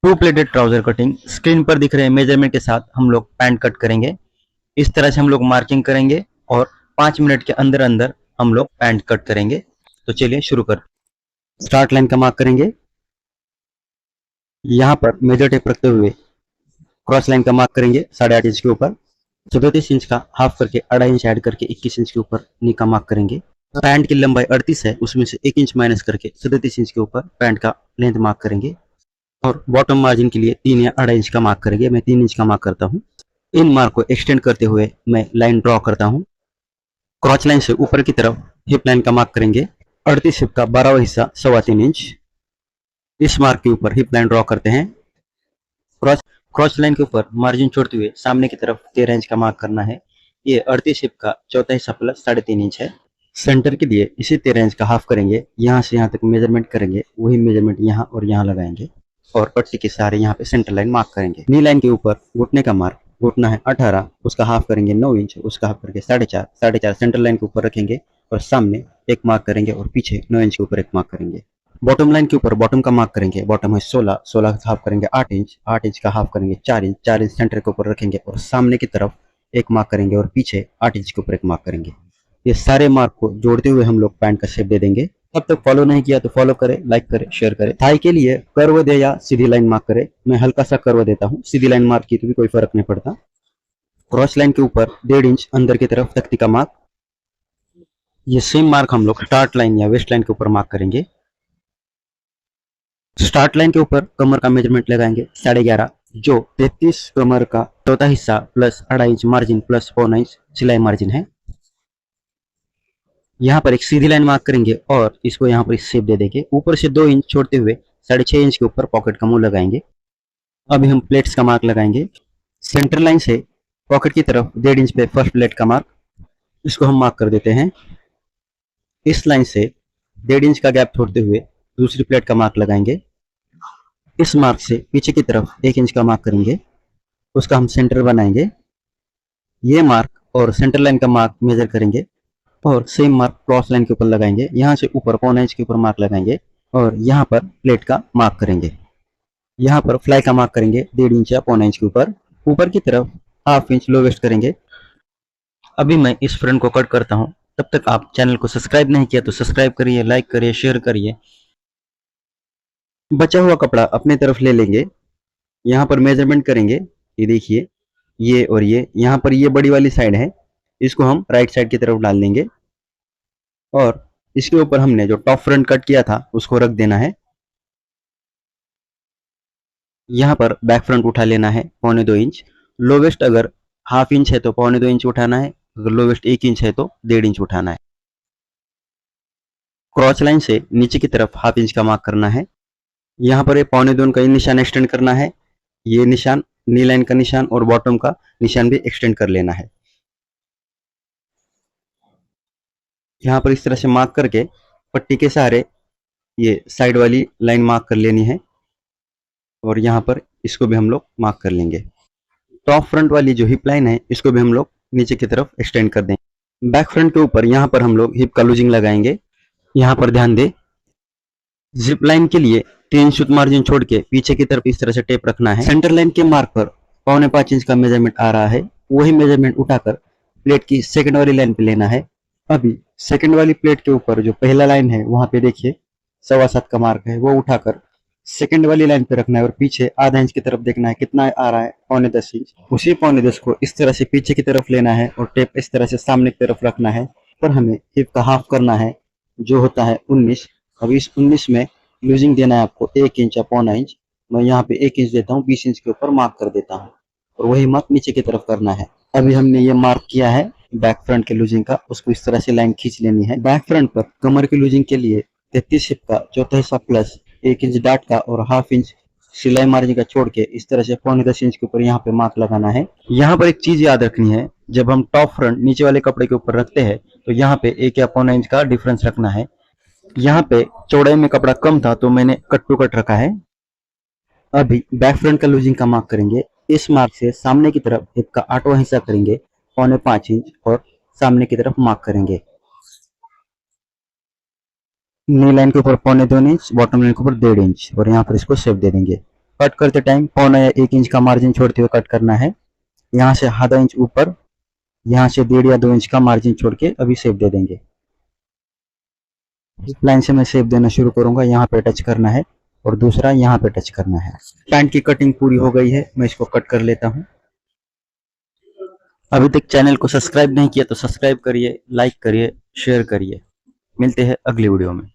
To pleated trouser cutting. Screen पर दिख रहे मेजरमेंट के साथ हम लोग पैंट कट करेंगे। इस तरह से हम लोग मार्किंग करेंगे और 5 मिनट के अंदर अंदर हम लोग पैंट कट करेंगे। तो चलिए शुरू कर। स्टार्ट लाइन का मार्क करेंगे। यहाँ पर मेजर टेप रखते हुए क्रॉस लाइन का मार्क करेंगे 8.5 इंच के ऊपर। 34 इंच का हाफ करके 2.5 इंच ऐड करके 21 इंच के ऊपर नी का मार्क करेंगे। पैंट की लंबाई 38 है, उसमें से 1 इंच माइनस करके 37 इंच के ऊपर पैंट का लेंथ मार्क करेंगे। और बॉटम मार्जिन के लिए 3 या 2.5 इंच का मार्क करेंगे। मैं 3 इंच का मार्क करता हूँ। इन मार्क को एक्सटेंड करते हुए मैं लाइन ड्रॉ करता हूँ। क्रॉच लाइन से ऊपर की तरफ हिप लाइन का मार्क करेंगे। 38 हिप का 12वां हिस्सा 3.25 इंच। इस मार्क के ऊपर हिप लाइन ड्रॉ करते हैं। क्रॉच लाइन के ऊपर मार्जिन छोड़ते हुए सामने की तरफ 13 इंच का मार्क करना है। ये 38 हिप का चौथा हिस्सा प्लस 3.5 इंच है। सेंटर के लिए इसी 13 इंच का हाफ करेंगे। यहाँ से यहाँ तक मेजरमेंट करेंगे, वही मेजरमेंट यहाँ और यहाँ लगाएंगे और पट्टी के सहारे यहाँ पे सेंटर लाइन मार्क करेंगे। नी लाइन के ऊपर घुटने का मार्क, घुटना है 18, उसका हाफ करेंगे 9 इंच, उसका हाफ करके 4.5 सेंटर लाइन के ऊपर रखेंगे और सामने एक मार्क करेंगे और पीछे 9 इंच के ऊपर एक मार्क करेंगे। बॉटम लाइन के ऊपर बॉटम का मार्क करेंगे। बॉटम है 16 का हाफ करेंगे 8 इंच, 8 इंच का हाफ करेंगे 4 इंच सेंटर के ऊपर रखेंगे और सामने की तरफ एक मार्क करेंगे और पीछे 8 इंच के ऊपर एक मार्क करेंगे। ये सारे मार्क को जोड़ते हुए हम लोग पैंट का शेप दे देंगे। अब तक फॉलो नहीं किया तो फॉलो करें, लाइक करें, शेयर करें। थाई के लिए कर्व दे या सीधी लाइन मार्क करें। मैं हल्का सा कर्व देता हूँ, सीधी लाइन मार्क की तो भी कोई फर्क नहीं पड़ता। क्रॉस लाइन के ऊपर 1.5 इंच अंदर की तरफ तख्ती का मार्क। ये सेम मार्क हम लोग स्टार्ट लाइन या वेस्ट लाइन के ऊपर मार्क करेंगे। स्टार्ट लाइन के ऊपर कमर का मेजरमेंट लगाएंगे 11.5, जो 33 कमर का चौथा हिस्सा plus 2.5 inch margin plus 4 inch सिलाई मार्जिन है। यहाँ पर एक सीधी लाइन मार्क करेंगे और इसको यहाँ पर शेप दे देंगे। ऊपर से 2 इंच छोड़ते हुए 6.5 इंच के ऊपर पॉकेट का मुंह लगाएंगे। अभी हम प्लेट्स का मार्क लगाएंगे। सेंटर लाइन से पॉकेट की तरफ 1.5 इंच पे फर्स्ट प्लेट का मार्क, इसको हम मार्क कर देते हैं। इस लाइन से 1.5 इंच का गैप छोड़ते हुए दूसरी प्लेट का मार्क लगाएंगे। इस मार्क से पीछे की तरफ 1 इंच का मार्क करेंगे, उसका हम सेंटर बनाएंगे। ये मार्क और सेंटर लाइन का मार्क मेजर करेंगे और सेम मार्क क्रॉस लाइन के ऊपर लगाएंगे। यहाँ से ऊपर 1.25 इंच के ऊपर मार्क लगाएंगे और यहाँ पर प्लेट का मार्क करेंगे। यहाँ पर फ्लाई का मार्क करेंगे 1.5 इंच या 1.25 इंच के ऊपर। ऊपर की तरफ 1/2 इंच लो वेस्ट करेंगे। अभी मैं इस फ्रंट को कट करता हूँ। तब तक आप चैनल को सब्सक्राइब नहीं किया तो सब्सक्राइब करिए, लाइक करिए, शेयर करिए। बचा हुआ कपड़ा अपने तरफ ले लेंगे। यहाँ पर मेजरमेंट करेंगे। ये देखिए, ये और ये यहाँ पर ये बड़ी वाली साइड है, इसको हम राइट साइड की तरफ डाल देंगे और इसके ऊपर हमने जो टॉप फ्रंट कट किया था उसको रख देना है। यहाँ पर बैक फ्रंट उठा लेना है 2.25 इंच। लो वेस्ट अगर 1/2 इंच है तो 2.25 इंच उठाना है, अगर लो वेस्ट 1 इंच है तो 1.5 इंच उठाना है। क्रॉच लाइन से नीचे की तरफ 1/2 इंच का मार्क करना है। यहाँ पर ये 2.25 का निशान एक्सटेंड करना है। ये निशान नी लाइन का निशान और बॉटम का निशान भी एक्सटेंड कर लेना है। यहाँ पर इस तरह से मार्क करके पट्टी के सहारे ये साइड वाली लाइन मार्क कर लेनी है और यहाँ पर इसको भी हम लोग मार्क कर लेंगे। टॉप फ्रंट वाली जो हिप लाइन है इसको भी हम लोग नीचे की तरफ एक्सटेंड कर देंगे। बैक फ्रंट के ऊपर यहाँ पर हम लोग हिप का लूजिंग लगाएंगे। यहाँ पर ध्यान दें, जिप लाइन के लिए 3 इंच मार्जिन छोड़ के पीछे की तरफ इस तरह से टेप रखना है। सेंटर लाइन के मार्क पर 4.25 इंच का मेजरमेंट आ रहा है, वही मेजरमेंट उठाकर प्लेट की सेकंड वाली लाइन पे लेना है। अभी सेकंड वाली प्लेट के ऊपर जो पहला लाइन है वहां पे देखिए 7.25 का मार्क है, वो उठाकर सेकंड वाली लाइन पे रखना है और पीछे आधा इंच की तरफ देखना है कितना आ रहा है, 10.25 इंच। उसी 10.25 को इस तरह से पीछे की तरफ लेना है और टेप इस तरह से सामने की तरफ रखना है। पर हमें हिप का हाफ करना है जो होता है 19। अब इस 19 में लूजिंग देना है आपको 1 इंच या 1.25 इंच। मैं यहाँ पे 1 इंच देता हूँ, 20 इंच के ऊपर मार्क कर देता हूँ और वही मार्क नीचे की तरफ करना है। अभी हमने ये मार्क किया है बैक फ्रंट के लूजिंग का, उसको इस तरह से लाइन खींच लेनी है। बैक फ्रंट पर कमर की लूजिंग के लिए 33 हिप का चौथा हिस्सा प्लस 1 इंच डाट का और 1/2 इंच सिलाई मार्जिन का छोड़ के इस तरह से 10.25 इंच के ऊपर यहाँ पे मार्क लगाना है। यहाँ पर एक चीज याद रखनी है, जब हम टॉप फ्रंट नीचे वाले कपड़े के ऊपर रखते हैं तो यहाँ पे 1 या 1.25 इंच का डिफरेंस रखना है। यहाँ पे चौड़ाई में कपड़ा कम था तो मैंने कट टू कट रखा है। अभी बैक फ्रंट का लूजिंग का मार्क करेंगे। इस मार्क से सामने की तरफ हिप का 8वां हिस्सा करेंगे 4.25 इंच और सामने की तरफ मार्क करेंगे। नी लाइन के ऊपर 2.25 इंच, बॉटम लाइन के ऊपर 1.5 इंच और यहाँ पर इसको शेप दे देंगे। कट करते टाइम 1.25 इंच का मार्जिन छोड़ते हुए कट करना है। यहाँ से आधा इंच ऊपर, यहाँ से 1.5 या 2 इंच का मार्जिन छोड़ के अभी शेप दे देंगे। इस लाइन से मैं शेप देना शुरू करूंगा। यहाँ पे टच करना है और दूसरा यहाँ पे टच करना है। पैंट की कटिंग पूरी हो गई है, मैं इसको कट कर लेता हूँ। अभी तक चैनल को सब्सक्राइब नहीं किया तो सब्सक्राइब करिए, लाइक करिए, शेयर करिए। मिलते हैं अगली वीडियो में।